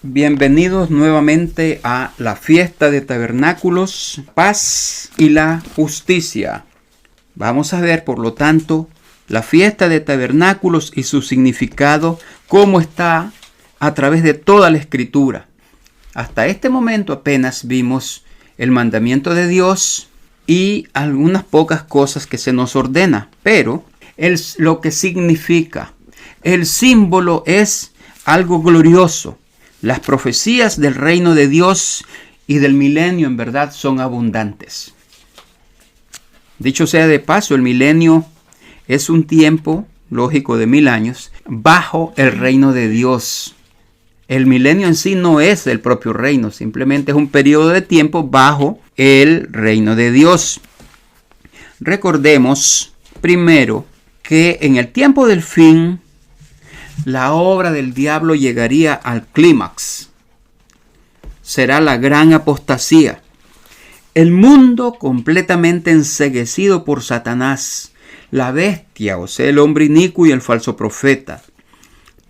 Bienvenidos nuevamente a la fiesta de tabernáculos, paz y la justicia. Vamos a ver, por lo tanto, la fiesta de tabernáculos y su significado, cómo está a través de toda la Escritura. Hasta este momento apenas vimos el mandamiento de Dios y algunas pocas cosas que se nos ordena, pero lo que significa, el símbolo es algo glorioso. Las profecías del reino de Dios y del milenio en verdad son abundantes. Dicho sea de paso, el milenio es un tiempo, lógico, de 1000 años, bajo el reino de Dios. El milenio en sí no es el propio reino, simplemente es un periodo de tiempo bajo el reino de Dios. Recordemos primero que en el tiempo del fin, la obra del diablo llegaría al clímax. Será la gran apostasía. El mundo completamente enceguecido por Satanás, la bestia, o sea, el hombre inicuo y el falso profeta.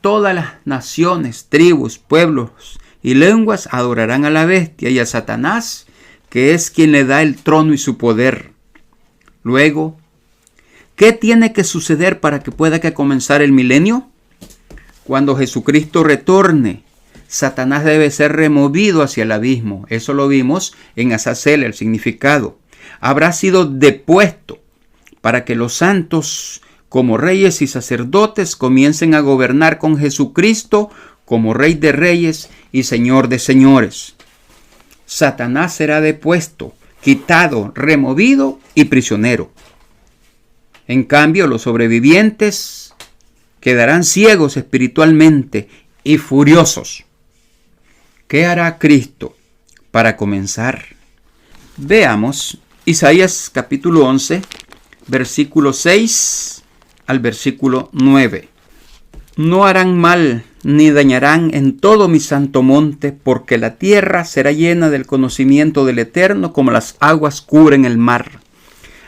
Todas las naciones, tribus, pueblos y lenguas adorarán a la bestia y a Satanás, que es quien le da el trono y su poder. Luego, ¿qué tiene que suceder para que pueda comenzar el milenio? Cuando Jesucristo retorne, Satanás debe ser removido hacia el abismo. Eso lo vimos en Azazel, el significado. Habrá sido depuesto para que los santos, como reyes y sacerdotes, comiencen a gobernar con Jesucristo como Rey de reyes y Señor de señores. Satanás será depuesto, quitado, removido y prisionero. En cambio, los sobrevivientes quedarán ciegos espiritualmente y furiosos. ¿Qué hará Cristo para comenzar? Veamos Isaías capítulo 11, versículo 6 al versículo 9. No harán mal ni dañarán en todo mi santo monte, porque la tierra será llena del conocimiento del Eterno como las aguas cubren el mar.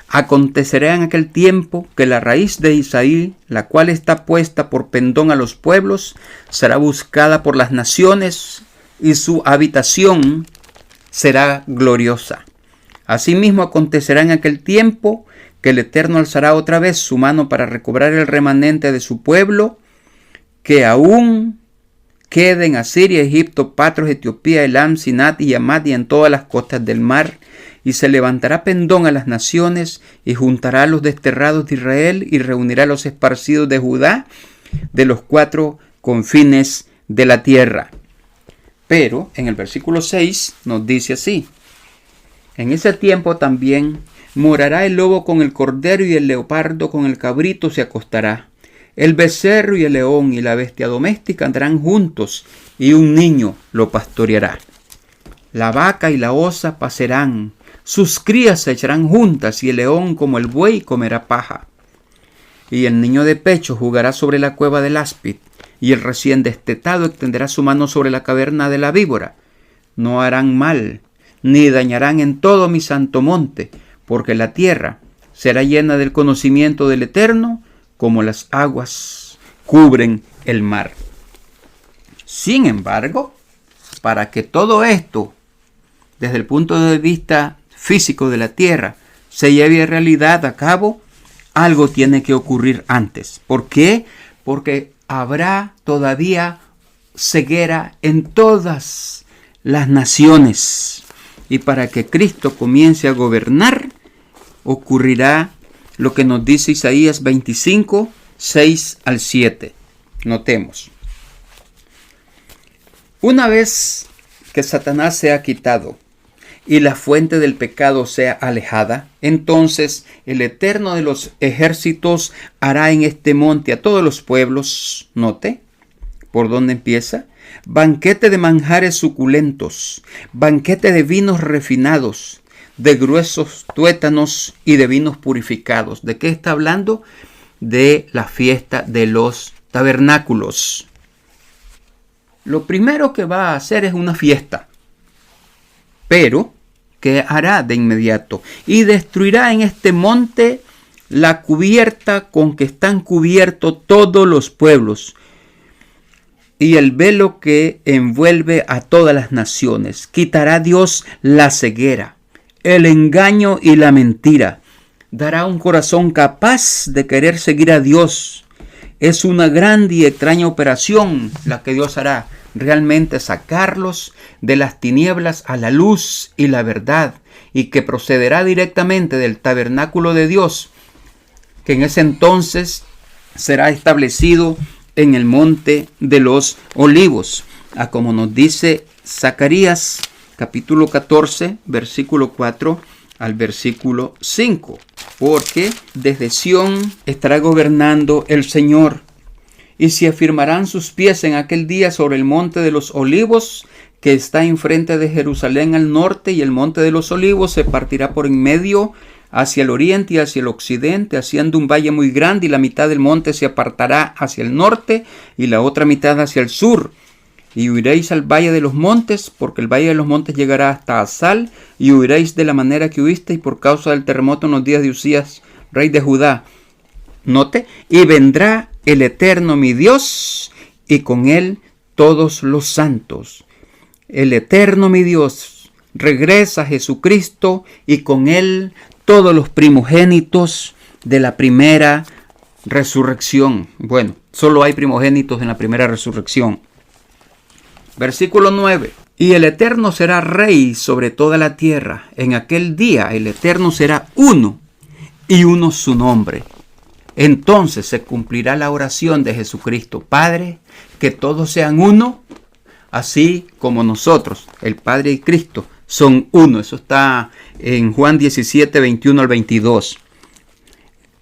Acontecerá en aquel tiempo que la raíz de Isaí, la cual está puesta por pendón a los pueblos, será buscada por las naciones y su habitación será gloriosa. Asimismo acontecerá en aquel tiempo que el Eterno alzará otra vez su mano para recobrar el remanente de su pueblo, que aún quede en Asiria, Egipto, Patros, Etiopía, Elam, Sinat y Hamad y en todas las costas del mar. Y se levantará pendón a las naciones y juntará a los desterrados de Israel y reunirá a los esparcidos de Judá de los 4 confines de la tierra. Pero en el versículo 6 nos dice así: en ese tiempo también morará el lobo con el cordero y el leopardo con el cabrito se acostará. El becerro y el león y la bestia doméstica andarán juntos y un niño lo pastoreará. La vaca y la osa pasarán. Sus crías se echarán juntas y el león como el buey comerá paja. Y el niño de pecho jugará sobre la cueva del áspid y el recién destetado extenderá su mano sobre la caverna de la víbora. No harán mal ni dañarán en todo mi santo monte, porque la tierra será llena del conocimiento del Eterno como las aguas cubren el mar. Sin embargo, para que todo esto, desde el punto de vista físico de la tierra, se lleve a realidad a cabo, algo tiene que ocurrir antes. ¿Por qué? Porque habrá todavía ceguera en todas las naciones. Y para que Cristo comience a gobernar, ocurrirá lo que nos dice Isaías 25, 6 al 7. Notemos. Una vez que Satanás sea quitado y la fuente del pecado sea alejada, entonces el Eterno de los ejércitos hará en este monte a todos los pueblos, note, ¿por dónde empieza? Banquete de manjares suculentos, banquete de vinos refinados, de gruesos tuétanos y de vinos purificados. ¿De qué está hablando? De la fiesta de los tabernáculos. Lo primero que va a hacer es una fiesta, pero ¿qué hará de inmediato? Y destruirá en este monte la cubierta con que están cubiertos todos los pueblos. y el velo que envuelve a todas las naciones. Quitará Dios la ceguera, el engaño y la mentira. Dará un corazón capaz de querer seguir a Dios. Es una grande y extraña operación la que Dios hará. Realmente sacarlos de las tinieblas a la luz y la verdad, y que procederá directamente del tabernáculo de Dios, que en ese entonces será establecido en el monte de los olivos, a como nos dice Zacarías capítulo 14 versículo 4 al versículo 5, porque desde Sión estará gobernando el Señor, y se afirmarán sus pies en aquel día sobre el monte de los olivos, que está enfrente de Jerusalén al norte, y el monte de los olivos se partirá por en medio hacia el oriente y hacia el occidente, haciendo un valle muy grande, y la mitad del monte se apartará hacia el norte y la otra mitad hacia el sur. Y huiréis al valle de los montes, porque el valle de los montes llegará hasta Asal, y huiréis de la manera que huisteis por causa del terremoto en los días de Usías, rey de Judá. Note, y vendrá el Eterno mi Dios, y con él todos los santos. El Eterno mi Dios, regresa Jesucristo, y con él todos los primogénitos de la primera resurrección. Bueno, solo hay primogénitos en la primera resurrección. Versículo 9. Y el Eterno será rey sobre toda la tierra. En aquel día el Eterno será uno, y uno su nombre. Entonces se cumplirá la oración de Jesucristo. Padre, que todos sean uno, así como nosotros, el Padre y Cristo, son uno. Eso está en Juan 17, 21 al 22.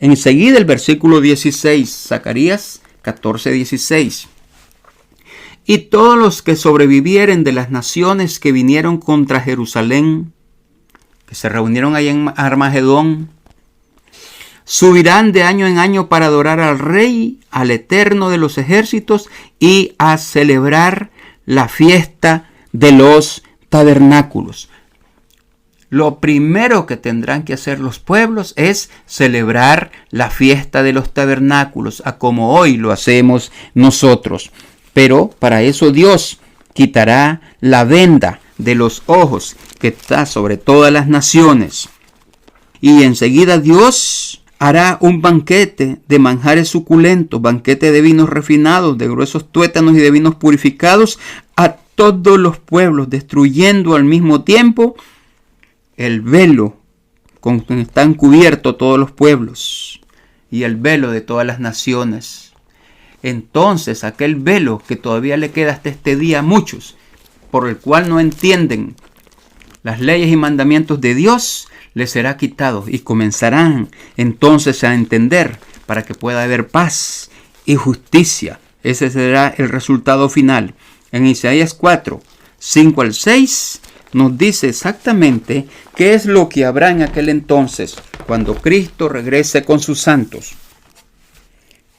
Enseguida el versículo 16, Zacarías 14, 16. Y todos los que sobrevivieren de las naciones que vinieron contra Jerusalén, que se reunieron ahí en Armagedón, subirán de año en año para adorar al Rey, al Eterno de los ejércitos, y a celebrar la fiesta de los tabernáculos. Lo primero que tendrán que hacer los pueblos es celebrar la fiesta de los tabernáculos, a como hoy lo hacemos nosotros. Pero para eso Dios quitará la venda de los ojos que está sobre todas las naciones. Y enseguida Dios hará un banquete de manjares suculentos, banquete de vinos refinados, de gruesos tuétanos y de vinos purificados a todos los pueblos, destruyendo al mismo tiempo el velo con que están cubiertos todos los pueblos y el velo de todas las naciones. Entonces aquel velo que todavía le queda hasta este día a muchos, por el cual no entienden las leyes y mandamientos de Dios, les será quitado, y comenzarán entonces a entender, para que pueda haber paz y justicia. Ese será el resultado final. En Isaías 4, 5 al 6 nos dice exactamente qué es lo que habrá en aquel entonces, cuando Cristo regrese con sus santos.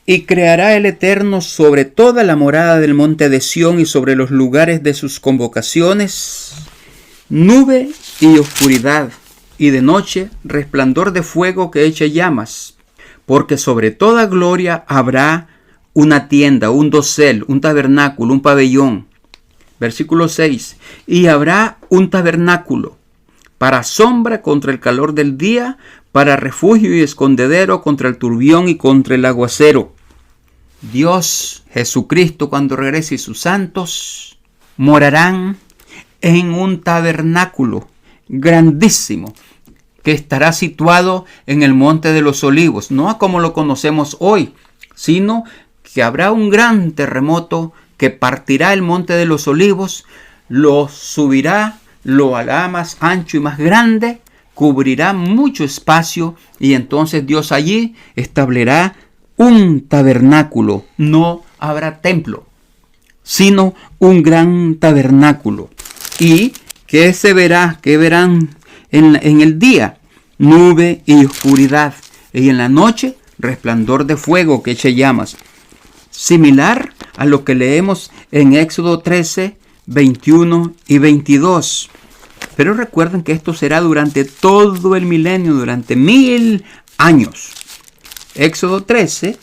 Y creará el Eterno sobre toda la morada del monte de Sión y sobre los lugares de sus convocaciones, nube y oscuridad, y de noche resplandor de fuego que eche llamas, porque sobre toda gloria habrá una tienda, un dosel, un tabernáculo, un pabellón. Versículo 6. Y habrá un tabernáculo para sombra contra el calor del día, para refugio y escondedero contra el turbión y contra el aguacero. Dios, Jesucristo, cuando regrese, y sus santos morarán en un tabernáculo grandísimo que estará situado en el monte de los olivos, no como lo conocemos hoy, sino que habrá un gran terremoto que partirá el monte de los olivos, lo subirá, lo hará más ancho y más grande, cubrirá mucho espacio, y entonces Dios allí establecerá un tabernáculo. No habrá templo, sino un gran tabernáculo. ¿Y qué se verá? ¿Qué verán en el día? Nube y oscuridad, y en la noche resplandor de fuego que eche llamas. Similar a lo que leemos en Éxodo 13, 21 y 22. Pero recuerden que esto será durante todo el milenio, durante 1000 años. Éxodo 13,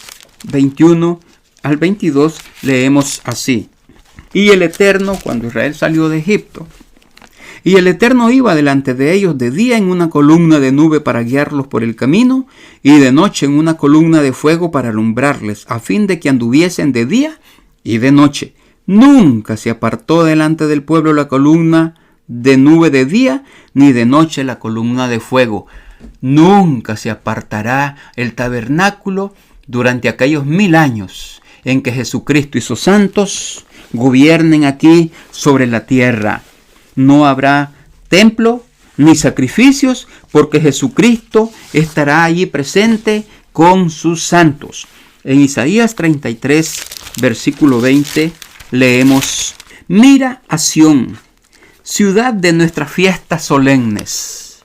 21 al 22 leemos así. Y el Eterno, cuando Israel salió de Egipto, y el Eterno iba delante de ellos de día en una columna de nube para guiarlos por el camino, y de noche en una columna de fuego para alumbrarles, a fin de que anduviesen de día y de noche. Nunca se apartó delante del pueblo la columna de nube de día, ni de noche la columna de fuego. Nunca se apartará el tabernáculo durante aquellos 1000 años en que Jesucristo y sus santos gobiernen aquí sobre la tierra. No habrá templo ni sacrificios, porque Jesucristo estará allí presente con sus santos. En Isaías 33, versículo 20, leemos: mira a Sión, ciudad de nuestras fiestas solemnes,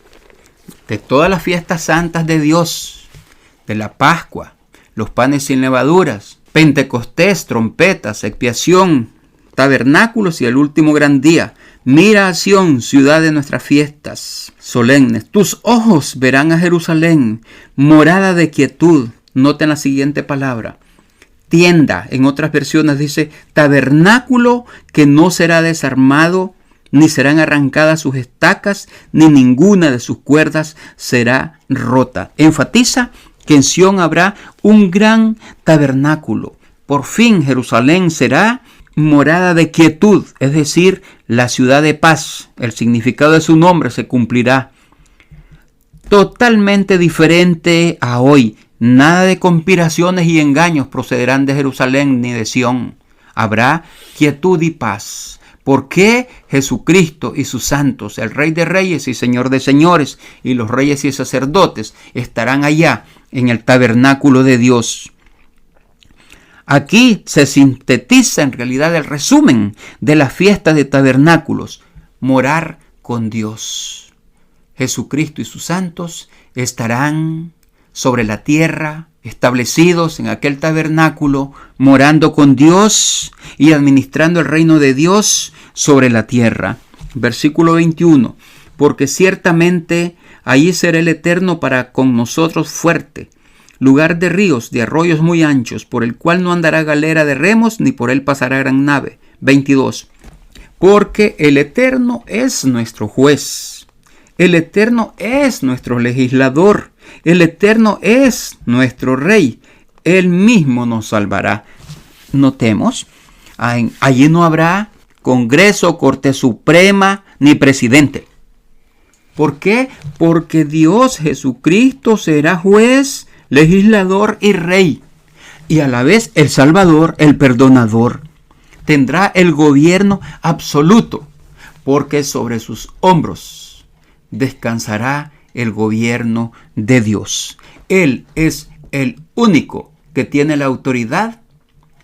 de todas las fiestas santas de Dios, de la Pascua, los panes sin levaduras, Pentecostés, trompetas, expiación, tabernáculos y el último gran día. Mira a Sión, ciudad de nuestras fiestas solemnes. Tus ojos verán a Jerusalén, morada de quietud. Noten la siguiente palabra: tienda. En otras versiones dice tabernáculo que no será desarmado, ni serán arrancadas sus estacas, ni ninguna de sus cuerdas será rota. Enfatiza que en Sión habrá un gran tabernáculo. Por fin Jerusalén será morada de quietud, es decir, la ciudad de paz. El significado de su nombre se cumplirá. Totalmente diferente a hoy. Nada de conspiraciones y engaños procederán de Jerusalén ni de Sión. Habrá quietud y paz. Porque Jesucristo y sus santos, el Rey de Reyes y Señor de Señores, y los reyes y sacerdotes estarán allá en el tabernáculo de Dios. Aquí se sintetiza en realidad el resumen de la fiesta de tabernáculos: morar con Dios. Jesucristo y sus santos estarán sobre la tierra, establecidos en aquel tabernáculo, morando con Dios y administrando el reino de Dios sobre la tierra. Versículo 21. Porque ciertamente allí será el Eterno para con nosotros fuerte, lugar de ríos, de arroyos muy anchos, por el cual no andará galera de remos, ni por él pasará gran nave. 22. Porque el Eterno es nuestro juez, el Eterno es nuestro legislador, el Eterno es nuestro Rey, Él mismo nos salvará. Notemos, allí no habrá Congreso, Corte Suprema, ni presidente. ¿Por qué? Porque Dios Jesucristo será juez, legislador y rey, y a la vez el Salvador, el perdonador. Tendrá el gobierno absoluto, porque sobre sus hombros descansará el gobierno de Dios. Él es el único que tiene la autoridad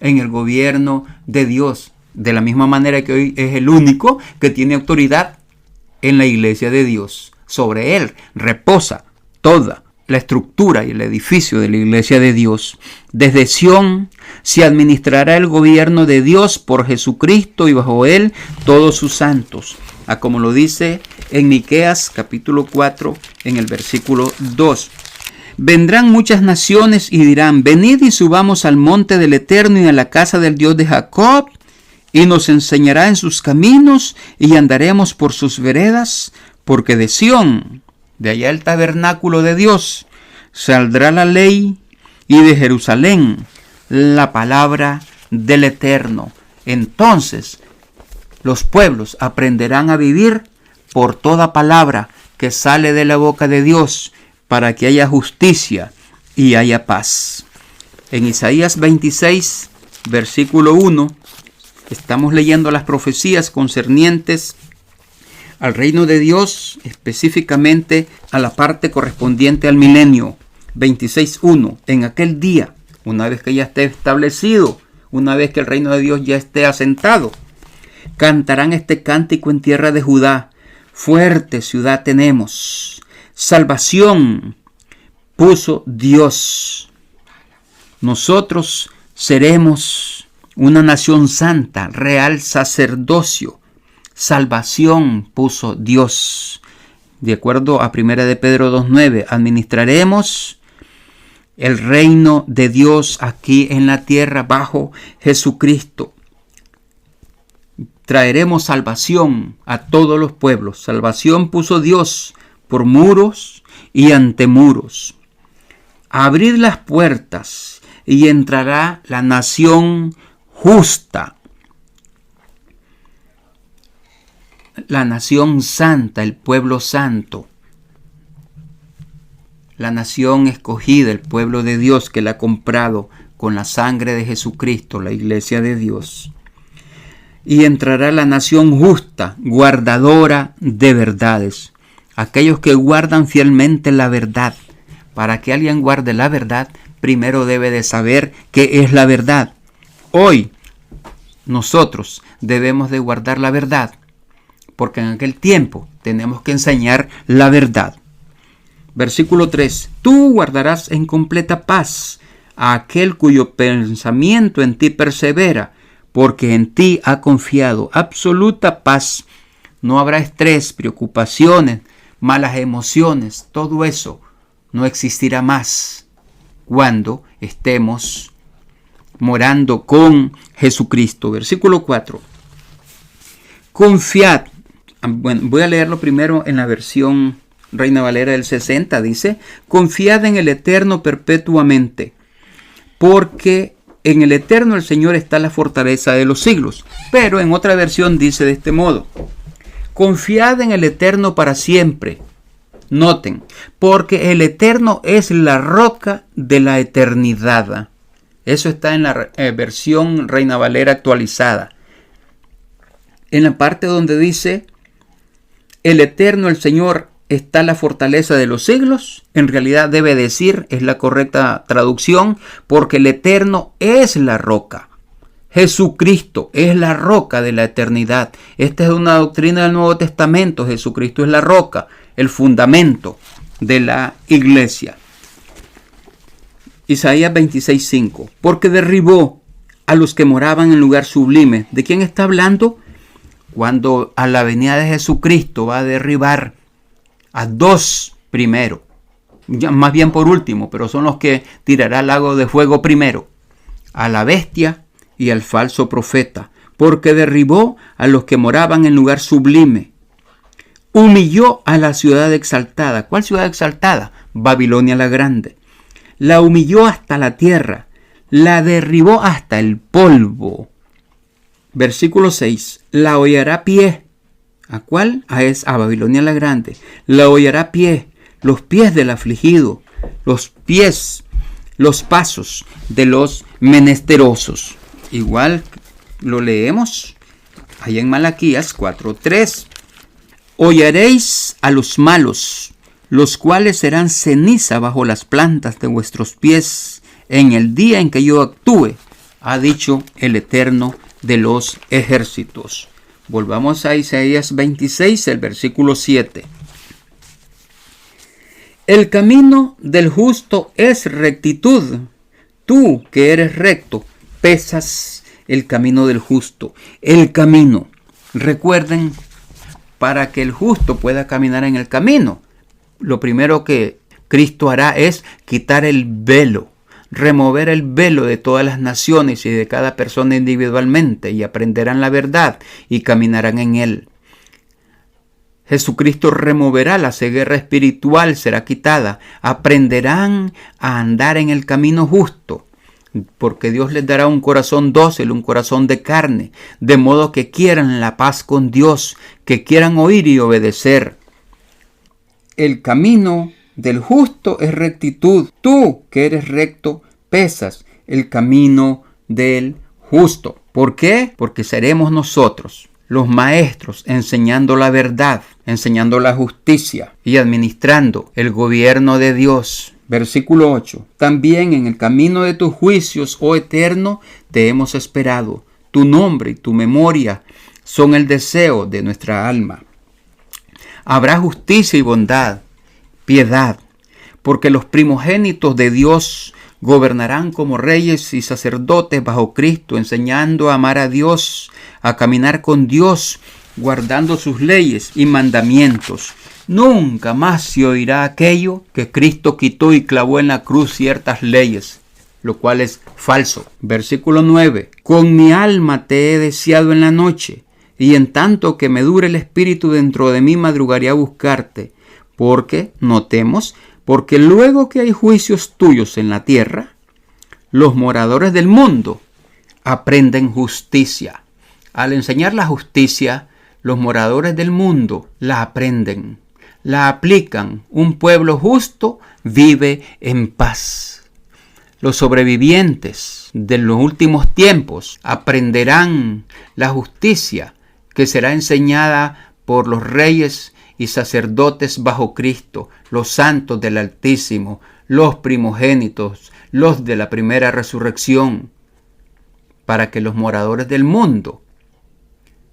en el gobierno de Dios, de la misma manera que hoy es el único que tiene autoridad en la iglesia de Dios. Sobre él reposa toda la estructura y el edificio de la iglesia de Dios. Desde Sión se administrará el gobierno de Dios por Jesucristo y bajo él todos sus santos. Como lo dice en Miqueas capítulo 4 en el versículo 2. Vendrán muchas naciones y dirán: venid y subamos al monte del Eterno y a la casa del Dios de Jacob, y nos enseñará en sus caminos y andaremos por sus veredas, porque de Sión, de allá el tabernáculo de Dios, saldrá la ley, y de Jerusalén la palabra del Eterno. Entonces los pueblos aprenderán a vivir por toda palabra que sale de la boca de Dios, para que haya justicia y haya paz. En Isaías 26, versículo 1, estamos leyendo las profecías concernientes al reino de Dios, específicamente a la parte correspondiente al milenio. 26.1. En aquel día, una vez que ya esté establecido, una vez que el reino de Dios ya esté asentado, cantarán este cántico en tierra de Judá: fuerte ciudad tenemos, salvación puso Dios. Nosotros seremos una nación santa, real sacerdocio. Salvación puso Dios. De acuerdo a 1 de Pedro 2.9, administraremos el reino de Dios aquí en la tierra bajo Jesucristo. traeremos salvación a todos los pueblos. Salvación puso Dios por muros y ante muros. Abrid las puertas y entrará la nación justa, la nación santa, el pueblo santo, la nación escogida, el pueblo de Dios que la ha comprado con la sangre de Jesucristo, la iglesia de Dios. Y entrará la nación justa, guardadora de verdades. Aquellos que guardan fielmente la verdad. Para que alguien guarde la verdad, primero debe de saber qué es la verdad. Hoy, nosotros debemos de guardar la verdad, porque en aquel tiempo tenemos que enseñar la verdad. Versículo 3. Tú guardarás en completa paz a aquel cuyo pensamiento en ti persevera, porque en ti ha confiado. Absoluta paz. No habrá estrés, preocupaciones, malas emociones. Todo eso no existirá más cuando estemos morando con Jesucristo. Versículo 4. Confiad. Bueno, voy a leerlo primero en la versión Reina Valera del 60. Dice: confiad en el Eterno perpetuamente, porque en el Eterno el Señor está la fortaleza de los siglos. Pero en otra versión dice de este modo: confiad en el Eterno para siempre. Noten, porque el Eterno es la roca de la eternidad. Eso está en la versión Reina Valera actualizada. En la parte donde dice el Eterno, el Señor, está la fortaleza de los siglos, en realidad debe decir, es la correcta traducción, porque el Eterno es la roca. Jesucristo es la roca de la eternidad. Esta es una doctrina del Nuevo Testamento. Jesucristo es la roca, el fundamento de la iglesia. Isaías 26:5. Porque derribó a los que moraban en lugar sublime. ¿De quién está hablando? Cuando a la venida de Jesucristo va a derribar a dos primero, ya más bien por último, pero son los que tirará al lago de fuego primero, a la bestia y al falso profeta, porque derribó a los que moraban en lugar sublime, humilló a la ciudad exaltada. ¿Cuál ciudad exaltada? Babilonia la grande. La humilló hasta la tierra, la derribó hasta el polvo. Versículo 6. La hollará pie. ¿A cuál? A Babilonia la grande. La hollará pie, los pies del afligido, los pies, los pasos de los menesterosos. Igual lo leemos allá en Malaquías 4:3. Hollaréis a los malos, los cuales serán ceniza bajo las plantas de vuestros pies en el día en que yo actúe, ha dicho el Eterno de los ejércitos. Volvamos a Isaías 26, el versículo 7. El camino del justo es rectitud. Tú que eres recto, pesas el camino del justo. El camino. Recuerden, para que el justo pueda caminar en el camino, lo primero que Cristo hará es quitar el velo, remover el velo de todas las naciones y de cada persona individualmente, y aprenderán la verdad y caminarán en él. Jesucristo removerá la ceguera espiritual, será quitada. Aprenderán a andar en el camino justo, porque Dios les dará un corazón dócil, un corazón de carne, de modo que quieran la paz con Dios, que quieran oír y obedecer. El camino del justo es rectitud. Tú que eres recto, pesas el camino del justo. ¿Por qué? Porque seremos nosotros los maestros enseñando la verdad, enseñando la justicia y administrando el gobierno de Dios. Versículo 8. También en el camino de tus juicios, oh Eterno, te hemos esperado. Tu nombre y tu memoria son el deseo de nuestra alma. Habrá justicia y bondad, piedad, porque los primogénitos de Dios gobernarán como reyes y sacerdotes bajo Cristo, enseñando a amar a Dios, a caminar con Dios, guardando sus leyes y mandamientos. Nunca más se oirá aquello que Cristo quitó y clavó en la cruz ciertas leyes, lo cual es falso. Versículo 9. Con mi alma te he deseado en la noche, y en tanto que me dure el espíritu dentro de mí madrugaré a buscarte, porque luego que hay juicios tuyos en la tierra, los moradores del mundo aprenden justicia. Al enseñar la justicia, los moradores del mundo la aprenden, la aplican. Un pueblo justo vive en paz. Los sobrevivientes de los últimos tiempos aprenderán la justicia que será enseñada por los reyes y sacerdotes bajo Cristo, los santos del Altísimo, los primogénitos, los de la primera resurrección, para que los moradores del mundo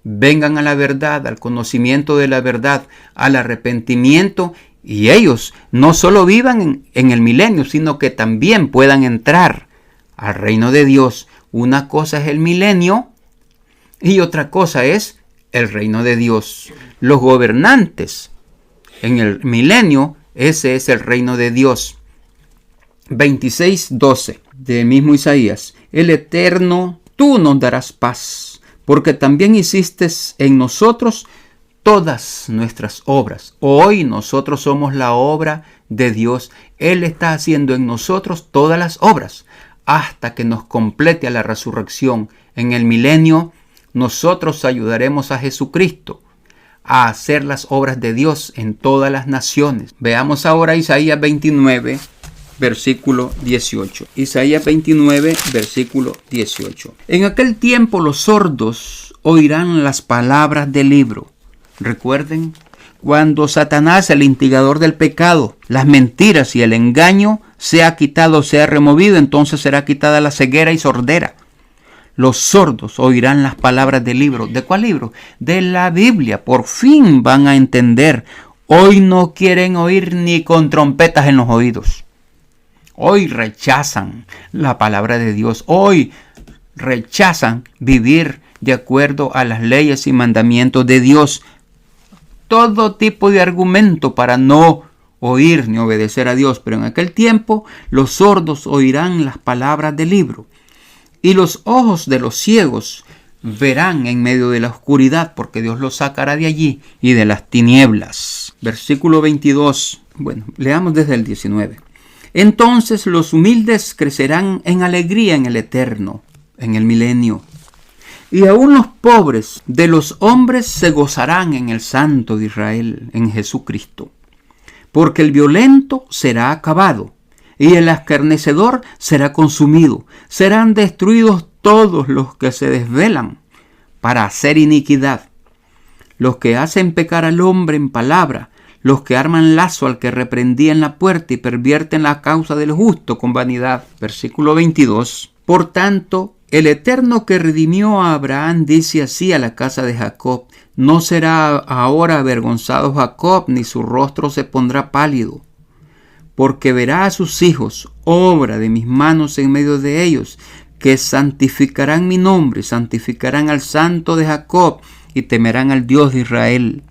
vengan a la verdad, al conocimiento de la verdad, al arrepentimiento, y ellos no solo vivan en el milenio, sino que también puedan entrar al reino de Dios. Una cosa es el milenio y otra cosa es el reino de Dios. Los gobernantes en el milenio, ese es el reino de Dios. 26:12 de mismo Isaías. El Eterno, tú nos darás paz, porque también hiciste en nosotros todas nuestras obras. Hoy nosotros somos la obra de Dios. Él está haciendo en nosotros todas las obras hasta que nos complete a la resurrección. En el milenio nosotros ayudaremos a Jesucristo a hacer las obras de Dios en todas las naciones. Veamos ahora Isaías 29, versículo 18. Isaías 29, versículo 18. En aquel tiempo los sordos oirán las palabras del libro. Recuerden, cuando Satanás, el instigador del pecado, las mentiras y el engaño sea quitado, sea removido, entonces será quitada la ceguera y sordera. Los sordos oirán las palabras del libro. ¿De cuál libro? De la Biblia. Por fin van a entender. Hoy no quieren oír ni con trompetas en los oídos. Hoy rechazan la palabra de Dios. Hoy rechazan vivir de acuerdo a las leyes y mandamientos de Dios. Todo tipo de argumento para no oír ni obedecer a Dios. Pero en aquel tiempo los sordos oirán las palabras del libro. Y los ojos de los ciegos verán en medio de la oscuridad, porque Dios los sacará de allí y de las tinieblas. Versículo 22. Bueno, leamos desde el 19. Entonces los humildes crecerán en alegría en el eterno, en el milenio. Y aún los pobres de los hombres se gozarán en el Santo de Israel, en Jesucristo. Porque el violento será acabado, y el escarnecedor será consumido. Serán destruidos todos los que se desvelan para hacer iniquidad, los que hacen pecar al hombre en palabra, los que arman lazo al que reprendía en la puerta y pervierten la causa del justo con vanidad. Versículo 22. Por tanto, el Eterno que redimió a Abraham dice así a la casa de Jacob: no será ahora avergonzado Jacob, ni su rostro se pondrá pálido, porque verá a sus hijos, obra de mis manos en medio de ellos, que santificarán mi nombre, santificarán al Santo de Jacob y temerán al Dios de Israel.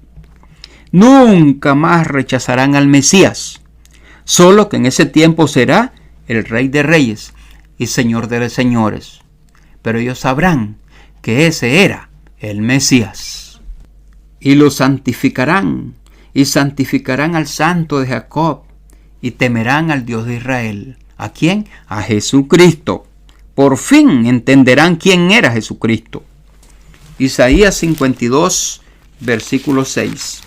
Nunca más rechazarán al Mesías, solo que en ese tiempo será el Rey de Reyes y Señor de los Señores. Pero ellos sabrán que ese era el Mesías. Y lo santificarán, y santificarán al Santo de Jacob, y temerán al Dios de Israel. ¿A quién? A Jesucristo. Por fin entenderán quién era Jesucristo. Isaías 52, versículo 6.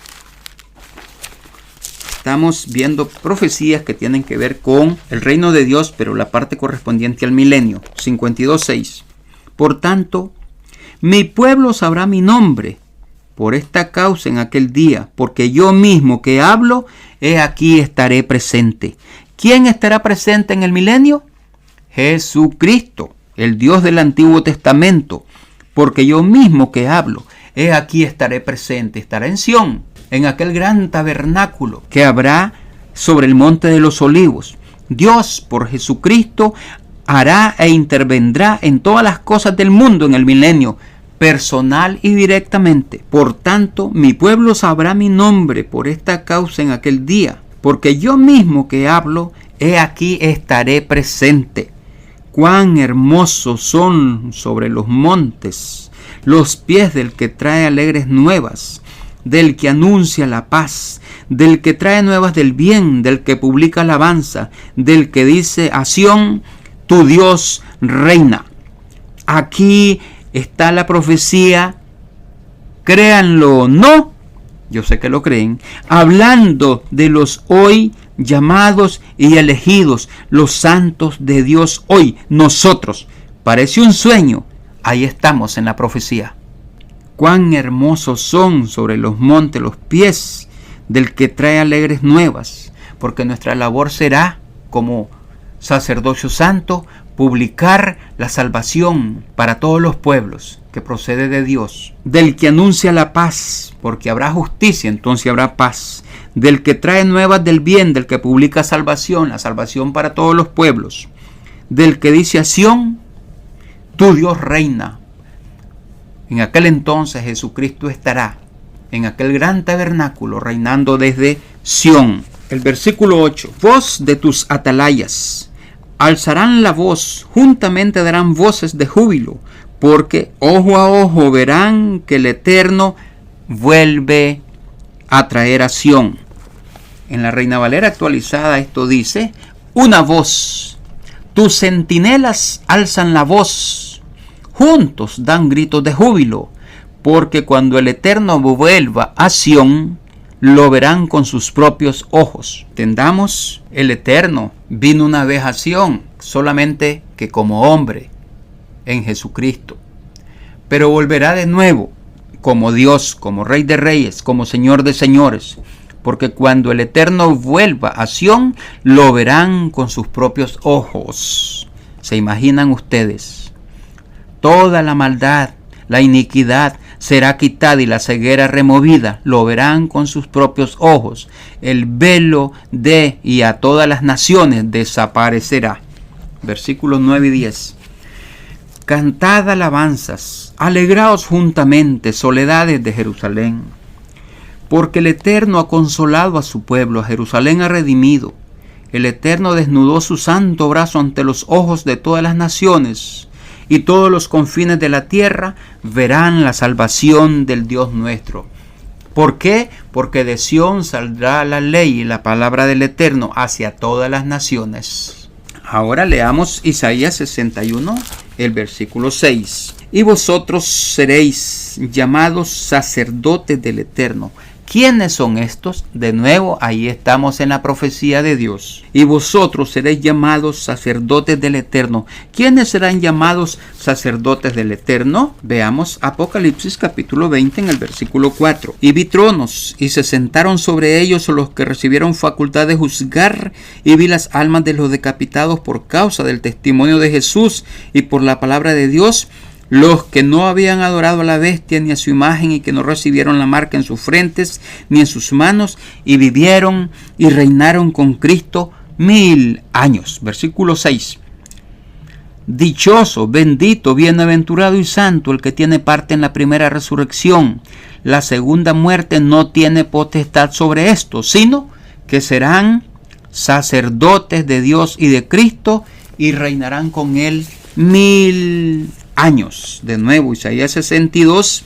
Estamos viendo profecías que tienen que ver con el reino de Dios, pero la parte correspondiente al milenio. 52:6. Por tanto, mi pueblo sabrá mi nombre por esta causa en aquel día, porque yo mismo que hablo, he aquí estaré presente. ¿Quién estará presente en el milenio? Jesucristo, el Dios del Antiguo Testamento. Porque yo mismo que hablo, he aquí estaré presente. Estará en Sión, en aquel gran tabernáculo que habrá sobre el monte de los olivos. Dios, por Jesucristo, hará e intervendrá en todas las cosas del mundo en el milenio, personal y directamente. Por tanto, mi pueblo sabrá mi nombre por esta causa en aquel día, porque yo mismo que hablo, he aquí estaré presente. Cuán hermosos son sobre los montes los pies del que trae alegres nuevas, del que anuncia la paz, del que trae nuevas del bien, del que publica alabanza, del que dice a Sión, tu Dios reina. Aquí está la profecía, créanlo o no, yo sé que lo creen, hablando de los hoy llamados y elegidos, los santos de Dios hoy, nosotros. Parece un sueño, ahí estamos en la profecía. Cuán hermosos son sobre los montes los pies del que trae alegres nuevas, porque nuestra labor será, como sacerdocio santo, publicar la salvación para todos los pueblos que procede de Dios. Del que anuncia la paz, porque habrá justicia, entonces habrá paz. Del que trae nuevas del bien, del que publica salvación, la salvación para todos los pueblos. Del que dice a Sión, tu Dios reina. En aquel entonces Jesucristo estará en aquel gran tabernáculo reinando desde Sión. El versículo 8. Voz de tus atalayas. Alzarán la voz, juntamente darán voces de júbilo, porque ojo a ojo verán que el Eterno vuelve a traer a Sión. En la Reina Valera actualizada esto dice, una voz. Tus centinelas alzan la voz, juntos dan gritos de júbilo, porque cuando el Eterno vuelva a Sión, lo verán con sus propios ojos. Entendamos, el Eterno vino una vez a Sión, solamente que como hombre, en Jesucristo. Pero volverá de nuevo, como Dios, como Rey de Reyes, como Señor de Señores. Porque cuando el Eterno vuelva a Sión, lo verán con sus propios ojos. ¿Se imaginan ustedes? Toda la maldad, la iniquidad será quitada y la ceguera removida. Lo verán con sus propios ojos. El velo de y a todas las naciones desaparecerá. Versículos 9 y 10. Cantad alabanzas, alegraos juntamente, soledades de Jerusalén. Porque el Eterno ha consolado a su pueblo, a Jerusalén ha redimido. El Eterno desnudó su santo brazo ante los ojos de todas las naciones, y todos los confines de la tierra verán la salvación del Dios nuestro. ¿Por qué? Porque de Sión saldrá la ley y la palabra del Eterno hacia todas las naciones. Ahora leamos Isaías 61, el versículo 6. Y vosotros seréis llamados sacerdotes del Eterno. ¿Quiénes son estos? De nuevo, ahí estamos en la profecía de Dios. Y vosotros seréis llamados sacerdotes del Eterno. ¿Quiénes serán llamados sacerdotes del Eterno? Veamos Apocalipsis capítulo 20 en el versículo 4. Y vi tronos, y se sentaron sobre ellos los que recibieron facultad de juzgar, y vi las almas de los decapitados por causa del testimonio de Jesús y por la palabra de Dios, los que no habían adorado a la bestia ni a su imagen y que no recibieron la marca en sus frentes ni en sus manos, y vivieron y reinaron con Cristo 1000 años. Versículo 6. Dichoso, bendito, bienaventurado y santo el que tiene parte en la primera resurrección. La segunda muerte no tiene potestad sobre esto, sino que serán sacerdotes de Dios y de Cristo y reinarán con él 1000 años. De nuevo, Isaías 62,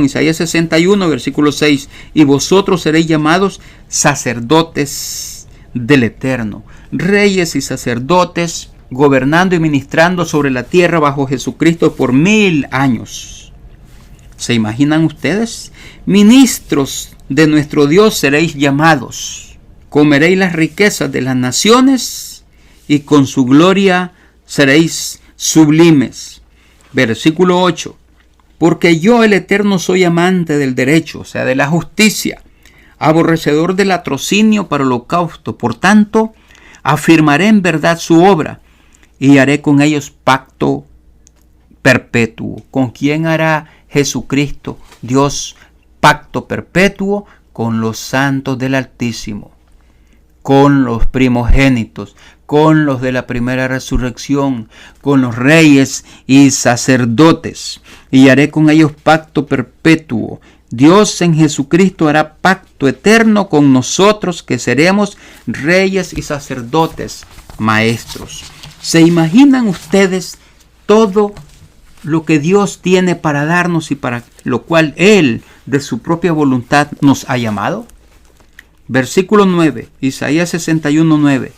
Isaías 61, versículo 6. Y vosotros seréis llamados sacerdotes del Eterno, reyes y sacerdotes, gobernando y ministrando sobre la tierra bajo Jesucristo por 1000 años. ¿Se imaginan ustedes? Ministros de nuestro Dios seréis llamados. Comeréis las riquezas de las naciones y con su gloria seréis sublimes. Versículo 8. Porque yo, el Eterno, soy amante del derecho, o sea, de la justicia, aborrecedor del latrocinio para holocausto. Por tanto, afirmaré en verdad su obra y haré con ellos pacto perpetuo. ¿Con quién hará Jesucristo, Dios, pacto perpetuo? Con los santos del Altísimo, con los primogénitos, con los de la primera resurrección, con los reyes y sacerdotes, y haré con ellos pacto perpetuo. Dios en Jesucristo hará pacto eterno con nosotros, que seremos reyes y sacerdotes, maestros. ¿Se imaginan ustedes todo lo que Dios tiene para darnos y para lo cual Él, de su propia voluntad, nos ha llamado? Versículo 9, Isaías 61, 9.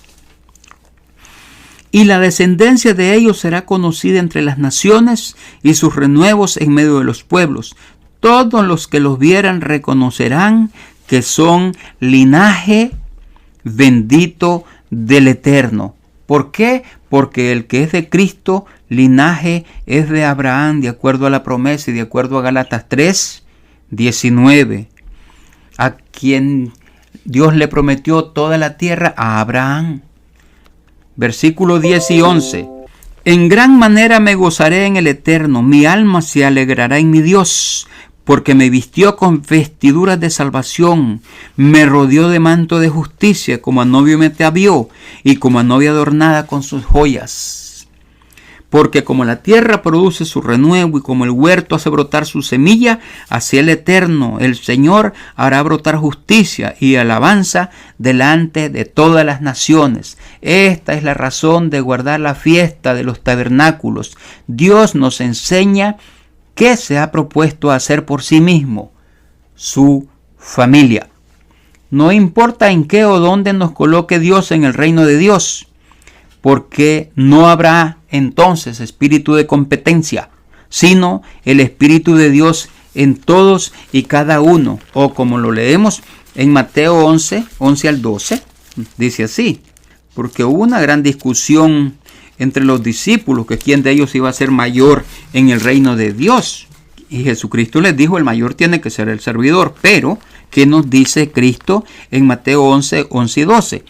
Y la descendencia de ellos será conocida entre las naciones y sus renuevos en medio de los pueblos. Todos los que los vieran reconocerán que son linaje bendito del Eterno. ¿Por qué? Porque el que es de Cristo, linaje es de Abraham, de acuerdo a la promesa y de acuerdo a Gálatas 3, 19. A quien Dios le prometió toda la tierra, a Abraham. Versículo 10 y 11. En gran manera me gozaré en el Eterno, mi alma se alegrará en mi Dios, porque me vistió con vestiduras de salvación, me rodeó de manto de justicia, como a novio me atavió, y como a novia adornada con sus joyas. Porque como la tierra produce su renuevo, y como el huerto hace brotar su semilla, así el Eterno, el Señor, hará brotar justicia y alabanza delante de todas las naciones. Esta es la razón de guardar la fiesta de los tabernáculos. Dios nos enseña ¿qué se ha propuesto hacer por sí mismo? Su familia. No importa en qué o dónde nos coloque Dios en el reino de Dios, porque no habrá entonces espíritu de competencia, sino el Espíritu de Dios en todos y cada uno. O como lo leemos en Mateo 11, 11 al 12, dice así, porque hubo una gran discusión entre los discípulos, que quién de ellos iba a ser mayor en el reino de Dios. Y Jesucristo les dijo, el mayor tiene que ser el servidor. Pero, ¿qué nos dice Cristo en Mateo 11, 11 y 12?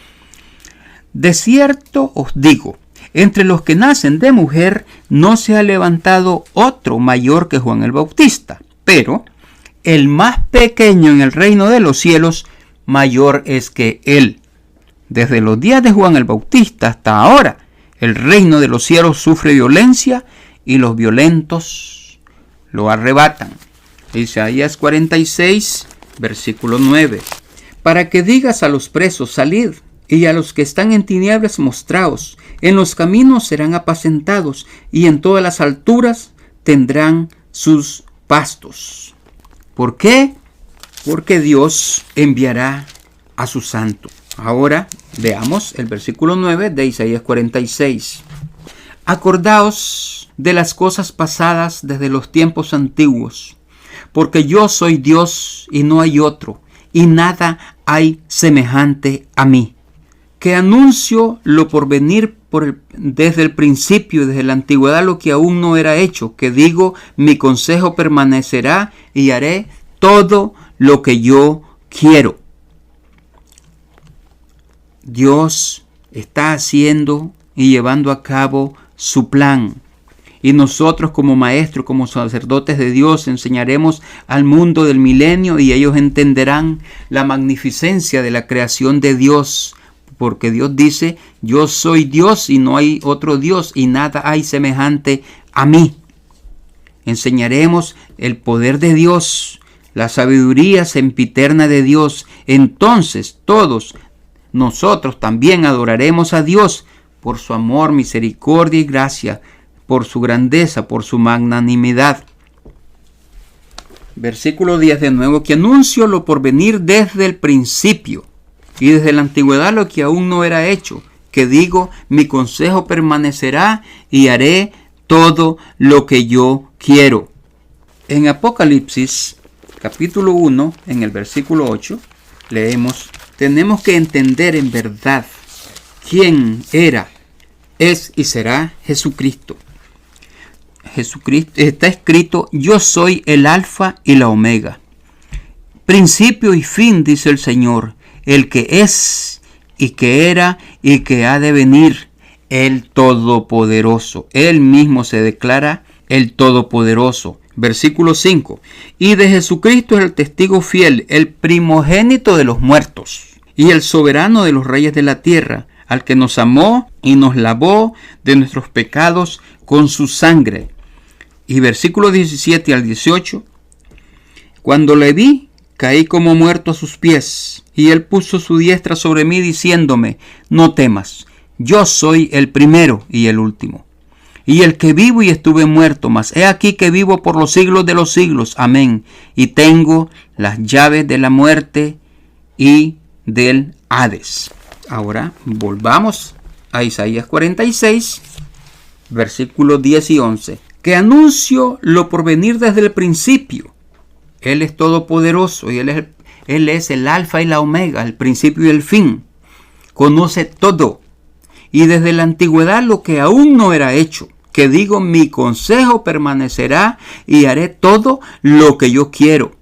De cierto os digo, entre los que nacen de mujer no se ha levantado otro mayor que Juan el Bautista. Pero, el más pequeño en el reino de los cielos, mayor es que él. Desde los días de Juan el Bautista hasta ahora, el reino de los cielos sufre violencia y los violentos lo arrebatan. Isaías 46, versículo 9. Para que digas a los presos, salid, y a los que están en tinieblas, mostraos. En los caminos serán apacentados, y en todas las alturas tendrán sus pastos. ¿Por qué? Porque Dios enviará a su santo. Ahora veamos el versículo 9 de Isaías 46. Acordaos de las cosas pasadas desde los tiempos antiguos, porque yo soy Dios y no hay otro, y nada hay semejante a mí, que anuncio lo por venir desde el principio, desde la antigüedad, lo que aún no era hecho, que digo, mi consejo permanecerá y haré todo lo que yo quiero. Dios está haciendo y llevando a cabo su plan. Y nosotros como maestros, como sacerdotes de Dios, enseñaremos al mundo del milenio y ellos entenderán la magnificencia de la creación de Dios. Porque Dios dice, yo soy Dios y no hay otro Dios y nada hay semejante a mí. Enseñaremos el poder de Dios, la sabiduría sempiterna de Dios. Entonces todos nosotros también adoraremos a Dios por su amor, misericordia y gracia, por su grandeza, por su magnanimidad. Versículo 10 de nuevo, que anuncio lo por venir desde el principio y desde la antigüedad lo que aún no era hecho, que digo, mi consejo permanecerá y haré todo lo que yo quiero. En Apocalipsis, capítulo 1, en el versículo 8, leemos, tenemos que entender en verdad quién era, es y será Jesucristo. Jesucristo está escrito, yo soy el alfa y la omega, principio y fin, dice el Señor, el que es y que era y que ha de venir, el Todopoderoso. Él mismo se declara el Todopoderoso. Versículo 5. Y de Jesucristo es el testigo fiel, el primogénito de los muertos y el soberano de los reyes de la tierra, al que nos amó y nos lavó de nuestros pecados con su sangre. Y versículo 17 al 18. Cuando le vi, caí como muerto a sus pies, y él puso su diestra sobre mí diciéndome, no temas, yo soy el primero y el último, y el que vivo y estuve muerto, mas he aquí que vivo por los siglos de los siglos. Amén. Y tengo las llaves de la muerte y del Hades. Ahora volvamos a Isaías 46, versículos 10 y 11. Que anuncio lo por venir desde el principio. Él es todopoderoso y Él es el alfa y la omega, el principio y el fin. Conoce todo. Y desde la antigüedad lo que aún no era hecho. Que digo, mi consejo permanecerá y haré todo lo que yo quiero.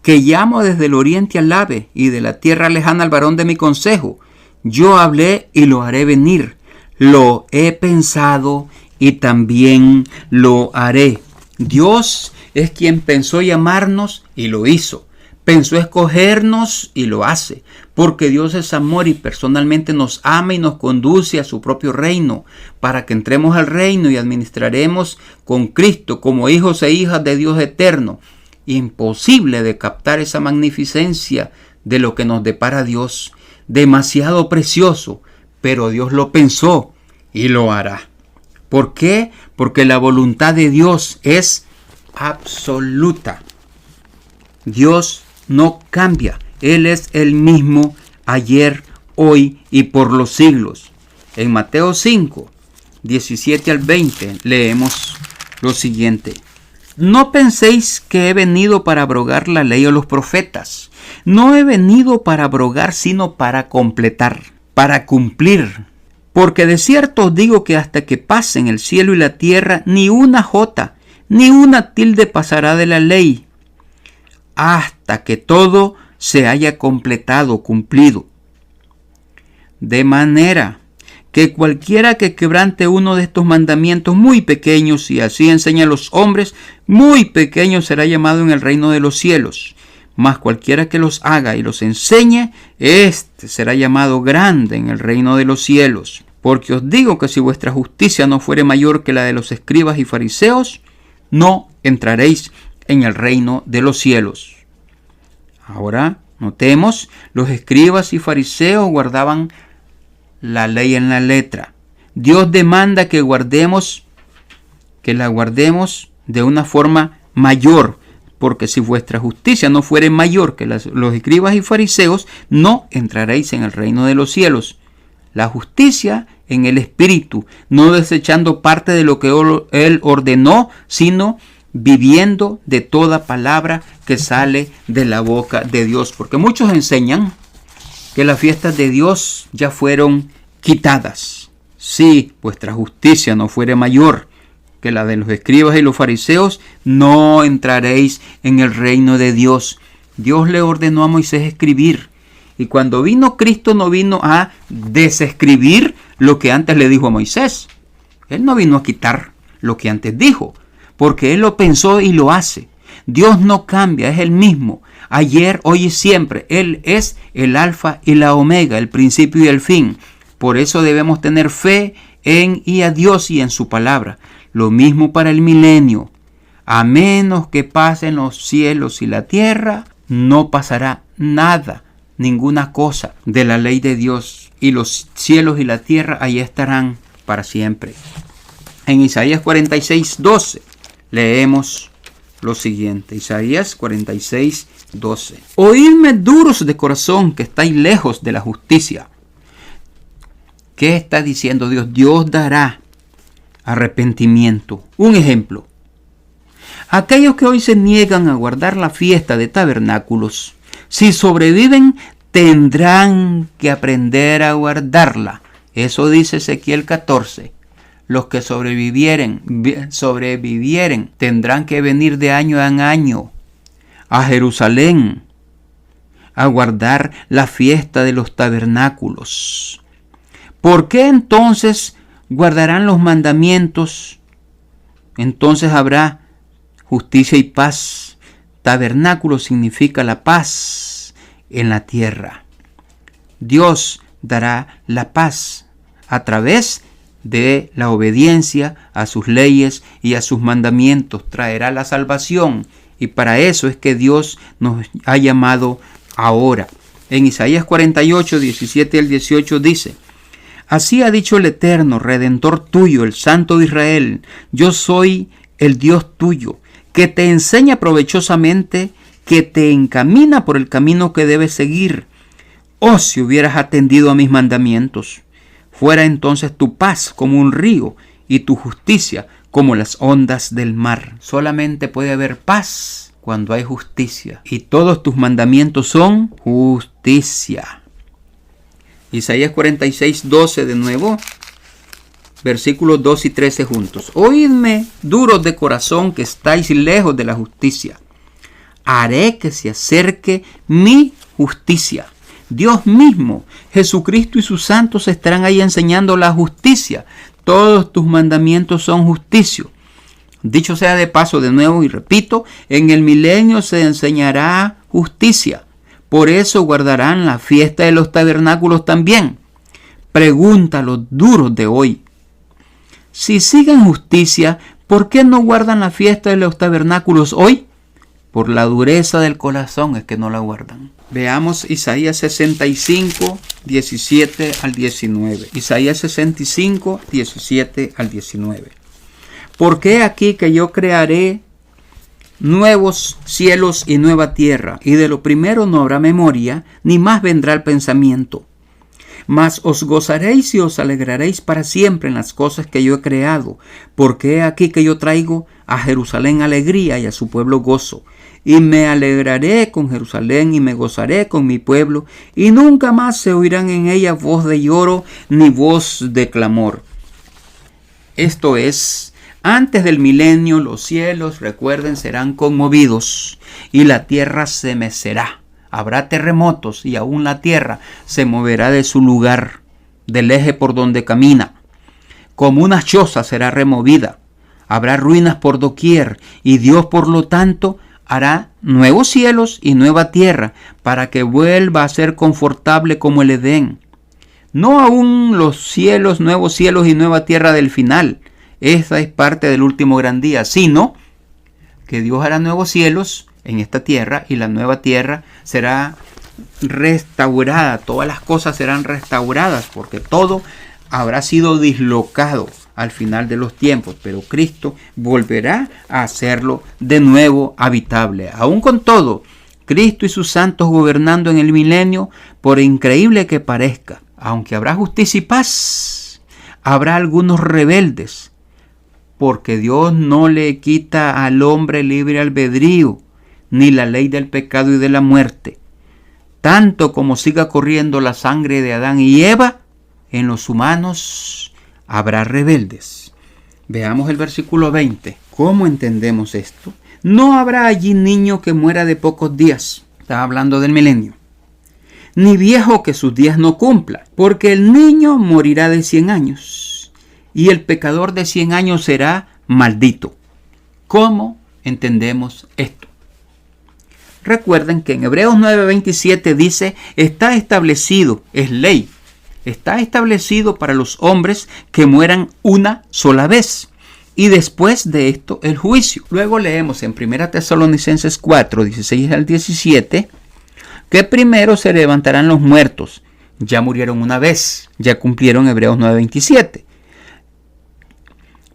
Que llamo desde el oriente al ave y de la tierra lejana al varón de mi consejo. Yo hablé y lo haré venir. Lo he pensado y también lo haré. Dios es quien pensó llamarnos y lo hizo. Pensó escogernos y lo hace. Porque Dios es amor y personalmente nos ama y nos conduce a su propio reino. Para que entremos al reino y administraremos con Cristo como hijos e hijas de Dios eterno. Imposible de captar esa magnificencia de lo que nos depara Dios. Demasiado precioso. Pero Dios lo pensó y lo hará. ¿Por qué? Porque la voluntad de Dios es absoluta. Dios no cambia. Él es el mismo ayer, hoy y por los siglos. En Mateo 5, 17 al 20 leemos lo siguiente. No penséis que he venido para abrogar la ley o los profetas. No he venido para abrogar, sino para completar, para cumplir. Porque de cierto os digo que hasta que pasen el cielo y la tierra, ni una jota, ni una tilde pasará de la ley, hasta que todo se haya completado, cumplido. De manera que cualquiera que quebrante uno de estos mandamientos muy pequeños, y así enseña a los hombres, muy pequeño será llamado en el reino de los cielos. Mas cualquiera que los haga y los enseñe, éste será llamado grande en el reino de los cielos. Porque os digo que si vuestra justicia no fuere mayor que la de los escribas y fariseos, no entraréis en el reino de los cielos. Ahora, notemos, los escribas y fariseos guardaban la ley en la letra. Dios demanda que la guardemos de una forma mayor. Porque si vuestra justicia no fuere mayor que los escribas y fariseos, no entraréis en el reino de los cielos. La justicia en el espíritu, no desechando parte de lo que Él ordenó, sino viviendo de toda palabra que sale de la boca de Dios. Porque muchos enseñan que las fiestas de Dios ya fueron quitadas. Si vuestra justicia no fuere mayor que la de los escribas y los fariseos, no entraréis en el reino de Dios. Dios le ordenó a Moisés escribir. Y cuando vino Cristo no vino a desescribir lo que antes le dijo a Moisés. Él no vino a quitar lo que antes dijo, porque Él lo pensó y lo hace. Dios no cambia, es el mismo. Ayer, hoy y siempre. Él es el alfa y la omega, el principio y el fin. Por eso debemos tener fe en y a Dios y en su palabra. Lo mismo para el milenio. A menos que pasen los cielos y la tierra, no pasará nada, ninguna cosa de la ley de Dios. Y los cielos y la tierra ahí estarán para siempre. En Isaías 46, 12 leemos lo siguiente. Isaías 46, 12. Oídme duros de corazón que estáis lejos de la justicia. ¿Qué está diciendo Dios? Dios dará arrepentimiento. Un ejemplo. Aquellos que hoy se niegan a guardar la fiesta de tabernáculos, si sobreviven, tendrán que aprender a guardarla. Eso dice Ezequiel 14. Los que sobrevivieren, tendrán que venir de año en año a Jerusalén a guardar la fiesta de los tabernáculos. ¿Por qué entonces guardarán los mandamientos? Entonces habrá justicia y paz. Tabernáculo significa la paz en la tierra. Dios dará la paz a través de la obediencia a sus leyes y a sus mandamientos. Traerá la salvación, y para eso es que Dios nos ha llamado ahora. En Isaías 48, 17 al 18 dice: Así ha dicho el Eterno, Redentor tuyo, el Santo de Israel: yo soy el Dios tuyo, que te enseña provechosamente, que te encamina por el camino que debes seguir. Oh, si hubieras atendido a mis mandamientos, fuera entonces tu paz como un río y tu justicia como las ondas del mar. Solamente puede haber paz cuando hay justicia, y todos tus mandamientos son justicia. Isaías 46:12 de nuevo, versículos 2 y 13 juntos. Oídme, duros de corazón que estáis lejos de la justicia. Haré que se acerque mi justicia. Dios mismo, Jesucristo y sus santos estarán ahí enseñando la justicia. Todos tus mandamientos son justicia. Dicho sea de paso, de nuevo y repito, en el milenio se enseñará justicia. Por eso guardarán la fiesta de los tabernáculos también. Pregunta a los duros de hoy: si siguen justicia, ¿por qué no guardan la fiesta de los tabernáculos hoy? Por la dureza del corazón es que no la guardan. Veamos Isaías 65, 17 al 19. Isaías 65, 17 al 19. Porque aquí que yo crearé nuevos cielos y nueva tierra, y de lo primero no habrá memoria, ni más vendrá el pensamiento. Mas os gozaréis y os alegraréis para siempre en las cosas que yo he creado, porque he aquí que yo traigo a Jerusalén alegría y a su pueblo gozo. Y me alegraré con Jerusalén y me gozaré con mi pueblo, y nunca más se oirán en ella voz de lloro ni voz de clamor. Esto es, antes del milenio los cielos, recuerden, serán conmovidos y la tierra se mecerá. Habrá terremotos y aún la tierra se moverá de su lugar, del eje por donde camina. Como una choza será removida. Habrá ruinas por doquier, y Dios, por lo tanto, hará nuevos cielos y nueva tierra para que vuelva a ser confortable como el Edén. No aún los cielos, nuevos cielos y nueva tierra del final. Esta es parte del último gran día, sino que Dios hará nuevos cielos en esta tierra y la nueva tierra será restaurada. Todas las cosas serán restauradas porque todo habrá sido dislocado al final de los tiempos, pero Cristo volverá a hacerlo de nuevo habitable. Aún con todo, Cristo y sus santos gobernando en el milenio, por increíble que parezca, aunque habrá justicia y paz, habrá algunos rebeldes, porque Dios no le quita al hombre libre albedrío, ni la ley del pecado y de la muerte. Tanto como siga corriendo la sangre de Adán y Eva, en los humanos habrá rebeldes. Veamos el versículo 20. ¿Cómo entendemos esto? No habrá allí niño que muera de pocos días. Está hablando del milenio. Ni viejo que sus días no cumpla, porque el niño morirá de 100 años, y el pecador de 100 años será maldito. ¿Cómo entendemos esto? Recuerden que en Hebreos 9:27 dice, está establecido, es ley, está establecido para los hombres que mueran una sola vez, y después de esto el juicio. Luego leemos en 1 Tesalonicenses 4:16 al 17, que primero se levantarán los muertos. Ya murieron una vez, ya cumplieron Hebreos 9:27.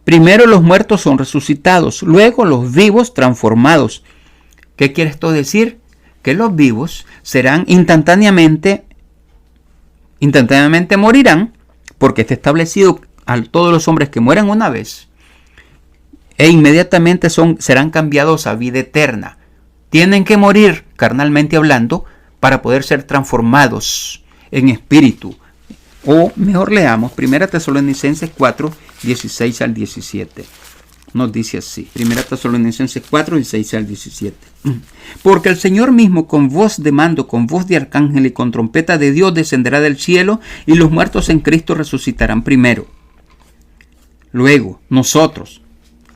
Primero los muertos son resucitados, luego los vivos transformados. ¿Qué quiere esto decir? Que los vivos serán instantáneamente morirán, porque está establecido a todos los hombres que mueran una vez, e inmediatamente serán cambiados a vida eterna. Tienen que morir, carnalmente hablando, para poder ser transformados en espíritu. O mejor leamos 1 Tesalonicenses 4:16 al 17. Nos dice así, 1 Tesalonicenses 4:16 al 17. Porque el Señor mismo con voz de mando, con voz de arcángel y con trompeta de Dios descenderá del cielo, y los muertos en Cristo resucitarán primero. Luego, nosotros,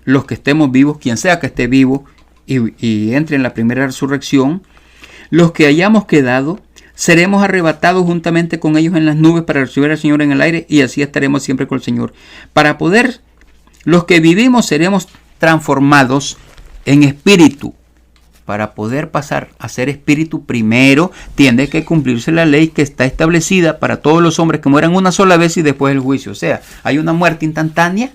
los que estemos vivos, quien sea que esté vivo y entre en la primera resurrección, los que hayamos quedado, seremos arrebatados juntamente con ellos en las nubes para recibir al Señor en el aire, y así estaremos siempre con el Señor. Para poder, los que vivimos seremos transformados en espíritu, para poder pasar a ser espíritu, primero tiene que cumplirse la ley que está establecida para todos los hombres que mueran una sola vez y después el juicio. O sea, hay una muerte instantánea,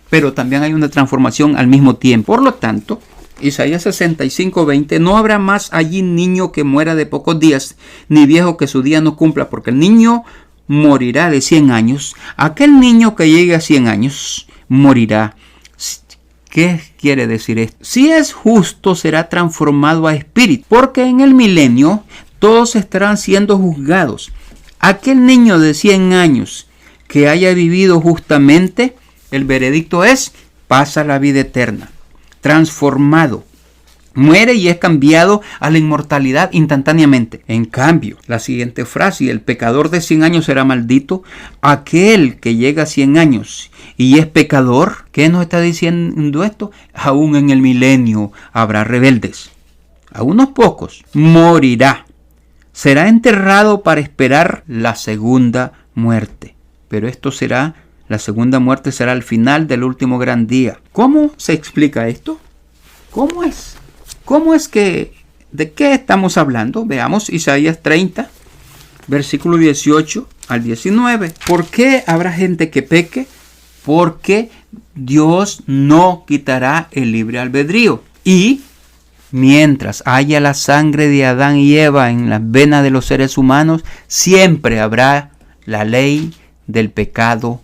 pero también hay una transformación al mismo tiempo. Por lo tanto, Isaías 65:20, no habrá más allí niño que muera de pocos días, ni viejo que su día no cumpla, porque el niño morirá de 100 años. Aquel niño que llegue a 100 años morirá. ¿Qué quiere decir esto? Si es justo, será transformado a espíritu, porque en el milenio todos estarán siendo juzgados. Aquel niño de 100 años que haya vivido justamente, el veredicto es, pasa la vida eterna, transformado. Muere y es cambiado a la inmortalidad instantáneamente. En cambio, la siguiente frase, el pecador de 100 años será maldito. Aquel que llega a 100 años y es pecador, ¿qué nos está diciendo esto? Aún en el milenio habrá rebeldes. A unos pocos morirá. Será enterrado para esperar la segunda muerte. Pero la segunda muerte será al final del último gran día. ¿Cómo se explica esto? ¿Cómo es? ¿De qué estamos hablando? Veamos Isaías 30, versículo 18 al 19. ¿Por qué habrá gente que peque? Porque Dios no quitará el libre albedrío. Y mientras haya la sangre de Adán y Eva en las venas de los seres humanos, siempre habrá la ley del pecado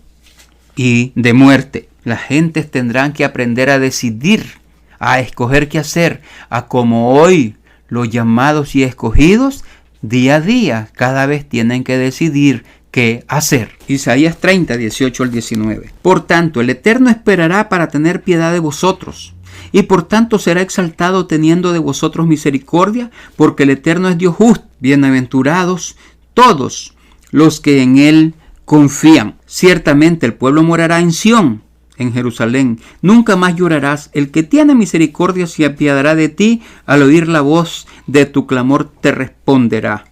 y de muerte. Las gentes tendrán que aprender a decidir, a escoger qué hacer, a como hoy los llamados y escogidos día a día cada vez tienen que decidir qué hacer. Isaías 30, 18 al 19. Por tanto, el Eterno esperará para tener piedad de vosotros, y por tanto será exaltado teniendo de vosotros misericordia, porque el Eterno es Dios justo. Bienaventurados todos los que en él confían. Ciertamente el pueblo morará en Sión, en Jerusalén. Nunca más llorarás. El que tiene misericordia se apiadará de ti. Al oír la voz de tu clamor te responderá.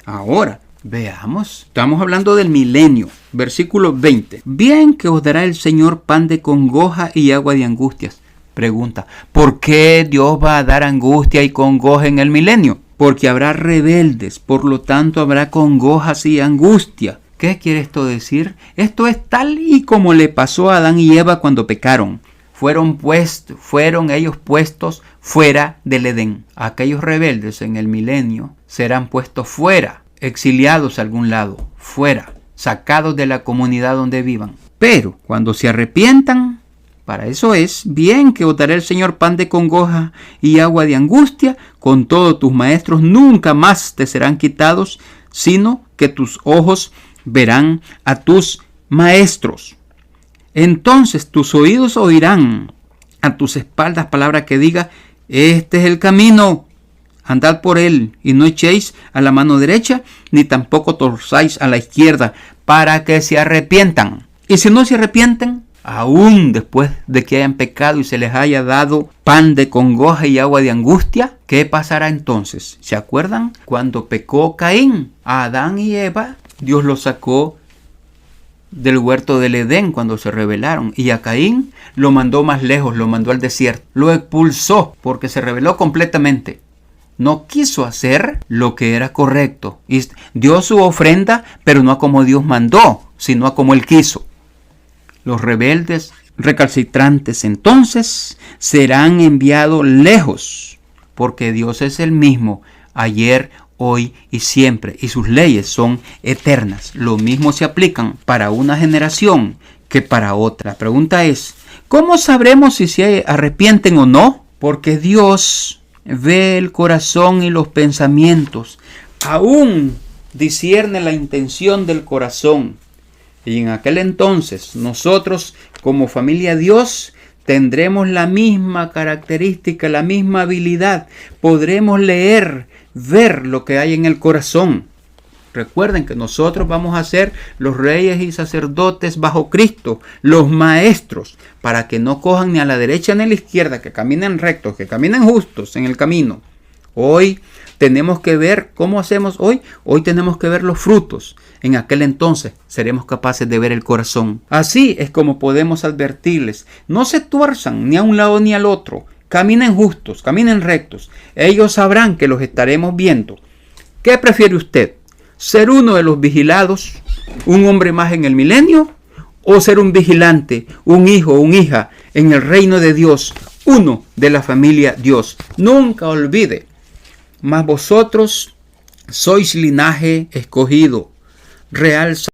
Ahora, veamos. Estamos hablando del milenio. Versículo 20. Bien que os dará el Señor pan de congoja y agua de angustias. Pregunta, ¿por qué Dios va a dar angustia y congoja en el milenio? Porque habrá rebeldes, por lo tanto habrá congojas y angustia. ¿Qué quiere esto decir? Esto es tal y como le pasó a Adán y Eva cuando pecaron. Fueron ellos puestos fuera del Edén. Aquellos rebeldes en el milenio serán puestos fuera, exiliados a algún lado, fuera, sacados de la comunidad donde vivan. Pero cuando se arrepientan, para eso es bien que os dará el Señor pan de congoja y agua de angustia. Con todo, tus maestros nunca más te serán quitados, sino que tus ojos verán a tus maestros. Entonces tus oídos oirán a tus espaldas palabra que diga, este es el camino, andad por él, y no echéis a la mano derecha, ni tampoco torzáis a la izquierda, para que se arrepientan. Y si no se arrepienten, aún después de que hayan pecado y se les haya dado pan de congoja y agua de angustia, ¿qué pasará entonces? ¿Se acuerdan? Cuando pecó Caín, a Adán y Eva, Dios los sacó del huerto del Edén cuando se rebelaron, y a Caín lo mandó más lejos, lo mandó al desierto, lo expulsó porque se rebeló completamente. No quiso hacer lo que era correcto y dio su ofrenda, pero no a como Dios mandó, sino a como él quiso. Los rebeldes recalcitrantes entonces serán enviados lejos, porque Dios es el mismo ayer, hoy y siempre, y sus leyes son eternas. Lo mismo se aplican para una generación que para otra. La pregunta es, ¿cómo sabremos si se arrepienten o no? Porque Dios ve el corazón y los pensamientos, aún discierne la intención del corazón. Y en aquel entonces nosotros como familia Dios tendremos la misma característica, la misma habilidad. Podremos leer, ver lo que hay en el corazón. Recuerden que nosotros vamos a ser los reyes y sacerdotes bajo Cristo, los maestros, para que no cojan ni a la derecha ni a la izquierda, que caminen rectos, que caminen justos en el camino. Hoy tenemos que ver, ¿cómo hacemos hoy? Hoy tenemos que ver los frutos. En aquel entonces seremos capaces de ver el corazón. Así es como podemos advertirles. No se tuerzan ni a un lado ni al otro. caminen justos, caminen rectos. Ellos sabrán que los estaremos viendo. ¿Qué prefiere usted? ¿Ser uno de los vigilados, un hombre más en el milenio? ¿O ser un vigilante, un hijo, una hija en el reino de Dios, uno de la familia Dios? Nunca olvide, mas vosotros sois linaje escogido, real